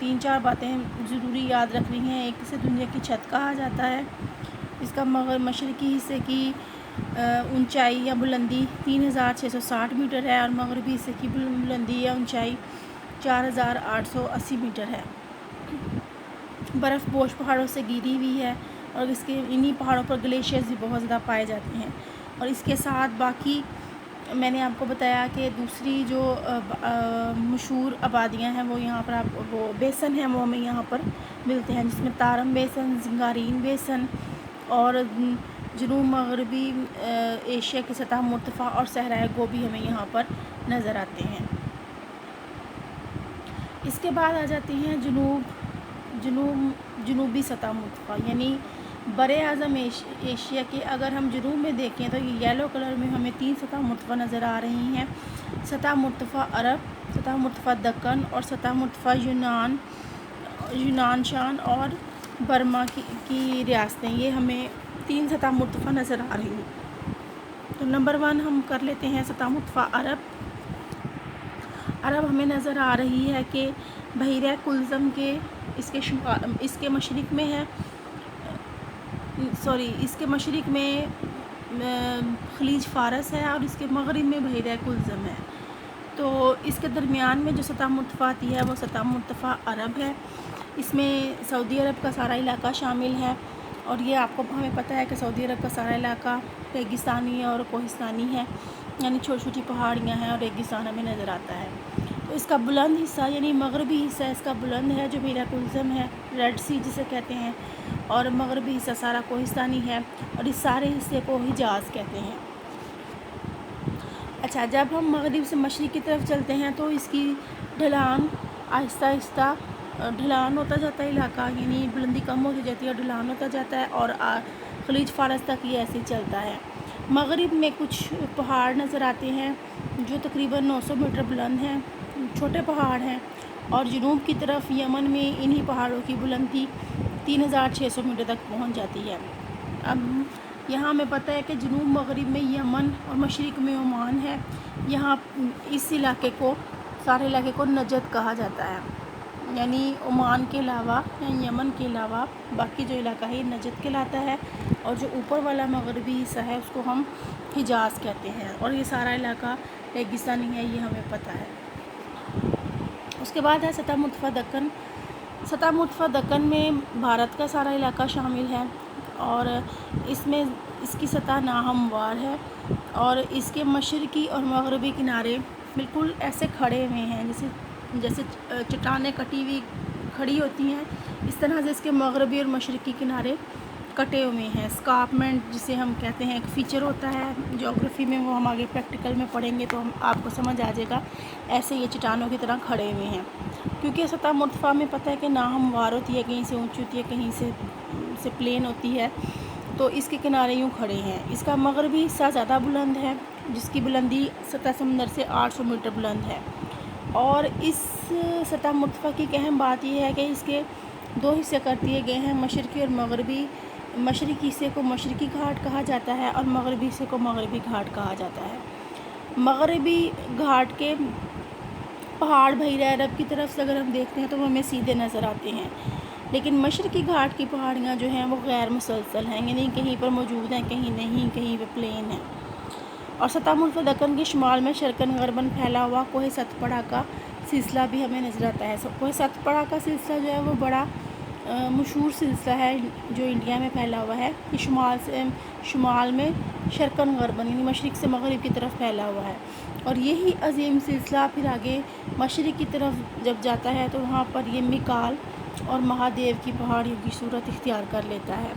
3-4 باتیں ضروری یاد رکھنی ہیں۔ ایک اسے دنیا کی چھت کہا جاتا ہے، اس کا مشرقی حصے کی اونچائی یا بلندی 3660 میٹر ہے، اور مغربی حصے کی بلندی یا اونچائی 4880 میٹر ہے۔ برف پوش پہاڑوں سے گھری ہوئی ہے، اور اس کے انہی پہاڑوں پر گلیشیئرز بھی بہت زیادہ پائے جاتے ہیں۔ اور اس کے ساتھ باقی میں نے آپ کو بتایا کہ دوسری جو مشہور آبادیاں ہیں وہ یہاں پر وہ بیسن ہیں، وہ ہمیں یہاں پر ملتے ہیں، جس میں تارم بیسن، زنگارین بیسن اور جنوب مغربی ایشیا کی سطح مرتفع اور صحرائے گوبی ہمیں یہاں پر نظر آتے ہیں۔ اس کے بعد آ جاتے ہیں جنوبی سطح مرتفع، یعنی بر اعظم ایشیا کے اگر ہم جنوب میں دیکھیں تو یہ یلو کلر میں ہمیں 3 سطح مرتفع نظر آ رہی ہیں۔ سطح مرتفع عرب، سطح مرتفع دکن اور سطح مرتفع یونان شان اور برما کی ریاستیں، یہ ہمیں 3 سطح مرتفع نظر آ رہی ہیں۔ تو نمبر 1 ہم کر لیتے ہیں سطح مرتفع عرب۔ عرب ہمیں نظر آ رہی ہے کہ بحیرہ کلزم کے اس کے مشرق میں ہے، اس کے مشرق میں خلیج فارس ہے، اور اس کے مغرب میں بحیرہ کلزم ہے۔ تو اس کے درمیان میں جو سطح مرتفع آتی ہے وہ سطح مرتفع عرب ہے۔ اس میں سعودی عرب کا سارا علاقہ شامل ہے، اور یہ ہمیں پتہ ہے کہ سعودی عرب کا سارا علاقہ ریگستانی اور کوہستانی ہے، یعنی چھوٹی چھوٹی پہاڑیاں ہیں اور ریگستان ہمیں نظر آتا ہے۔ تو اس کا بلند حصہ یعنی مغربی حصہ اس کا بلند ہے جو بحیرہ کلزم ہے، ریڈ سی جسے کہتے ہیں، اور مغربی حصہ سارا کوہستانی ہے، اور اس سارے حصے کو حجاز کہتے ہیں۔ اچھا، جب ہم مغرب سے مشرق کی طرف چلتے ہیں تو اس کی ڈھلان آہستہ آہستہ ڈھلان ہوتا جاتا ہے علاقہ، یعنی بلندی کم ہوتی جاتی ہے اور ڈھلان ہوتا جاتا ہے، اور خلیج فارس تک یہ ایسے ہی چلتا ہے۔ مغرب میں کچھ پہاڑ نظر آتے ہیں جو تقریباً 900 میٹر بلند ہیں، چھوٹے پہاڑ ہیں، اور جنوب کی طرف یمن میں انہی پہاڑوں کی بلندی 3600 میٹر تک پہنچ جاتی ہے۔ اب یہاں ہمیں پتہ ہے کہ جنوب مغرب میں یمن اور مشرق میں عمان ہے، یہاں اس علاقے کو سارے علاقے کو نجد کہا جاتا ہے، یعنی عمان کے علاوہ یمن کے علاوہ باقی جو علاقہ ہے یہ نجد کہلاتا ہے، اور جو اوپر والا مغربی حصہ ہے اس کو ہم حجاز کہتے ہیں، اور یہ سارا علاقہ ریگستانی ہے، یہ ہمیں پتہ ہے۔ اس کے بعد ہے سطح مرتفع دکن۔ سطح مرتفع دکن میں بھارت کا سارا علاقہ شامل ہے، اور اس میں اس کی سطح ناہموار ہے، اور اس کے مشرقی اور مغربی کنارے بالکل ایسے کھڑے ہوئے ہیں جیسے چٹانیں کٹی ہوئی کھڑی ہوتی ہیں، اس طرح سے اس کے مغربی اور مشرقی کنارے کٹے ہوئے ہیں۔ اسکارپمنٹ جسے ہم کہتے ہیں ایک فیچر ہوتا ہے جغرافی میں، وہ ہم آگے پریکٹیکل میں پڑھیں گے تو آپ کو سمجھ آ جائے گا، ایسے یہ چٹانوں کی طرح کھڑے ہوئے ہیں۔ کیونکہ سطح مرتفع میں پتہ ہے کہ ناہموار ہوتی ہے، کہیں سے اونچی ہوتی ہے، کہیں سے پلین ہوتی ہے، تو اس کے کنارے یوں کھڑے ہیں۔ اس کا مغربی حصہ زیادہ بلند ہے، جس کی بلندی سطح سمندر سے 800 میٹر بلند ہے، اور اس سطح مرتفع کی اہم بات یہ ہے کہ اس کے 2 حصے کر دیے گئے ہیں، مشرقی اور مغربی۔ مشرقی حصے کو مشرقی گھاٹ کہا جاتا ہے، اور مغربی حصے کو مغربی گھاٹ کہا جاتا ہے۔ مغربی گھاٹ کے پہاڑ بحیرہ عرب کی طرف سے اگر ہم دیکھتے ہیں تو وہ ہمیں سیدھے نظر آتے ہیں، لیکن مشرقی گھاٹ کی پہاڑیاں جو ہیں وہ غیر مسلسل ہیں، یعنی کہیں پر موجود ہیں، کہیں نہیں، کہیں پہ پلین ہیں۔ اور سطح مرتفع دکن کے شمال میں شرقاً غرباً پھیلا ہوا کوہ ستپڑا کا سلسلہ بھی ہمیں نظر آتا ہے۔ کوہ ستپڑا کا سلسلہ جو ہے وہ بڑا مشہور سلسلہ ہے جو انڈیا میں پھیلا ہوا ہے، یہ شمال میں شرقاً غرباً یعنی مشرق سے مغرب کی طرف پھیلا ہوا ہے، اور یہی عظیم سلسلہ پھر آگے مشرق کی طرف جب جاتا ہے تو وہاں پر یہ میکال اور مہادیو کی پہاڑیوں کی صورت اختیار کر لیتا ہے۔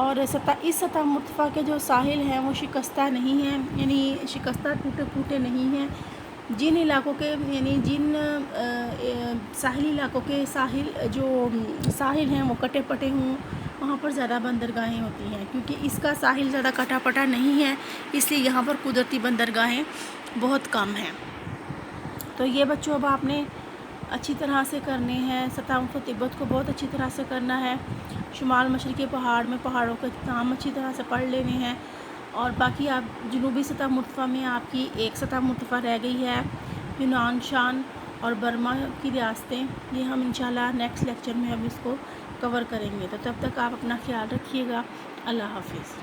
اور اس سطح مرتفع کے جو ساحل ہیں وہ شکستہ نہیں ہیں، یعنی شکستہ ٹوٹے پھوٹے نہیں ہیں۔ جن علاقوں کے یعنی جن ساحلی علاقوں کے ساحل ہیں وہ کٹے پٹے ہوں، وہاں پر زیادہ بندرگاہیں ہوتی ہیں، کیونکہ اس کا ساحل زیادہ کٹا پٹا نہیں ہے، اس لیے یہاں پر قدرتی بندرگاہیں بہت کم ہیں۔ تو یہ بچوں اب آپ نے اچھی طرح سے کرنے ہیں، سطح مرتفع تبت کو بہت اچھی طرح سے کرنا ہے، شمال مشرقی پہاڑ میں پہاڑوں کے اختتام اچھی طرح سے پڑھ لینے ہیں، اور باقی آپ جنوبی سطح مرتفع میں آپ کی ایک سطح مرتفع رہ گئی ہے یونان شان، اور برما کی ریاستیں، یہ ہم انشاءاللہ نیکسٹ لیکچر میں ہم اس کو کور کریں گے. تو تب تک آپ اپنا خیال رکھیے گا. اللہ حافظ.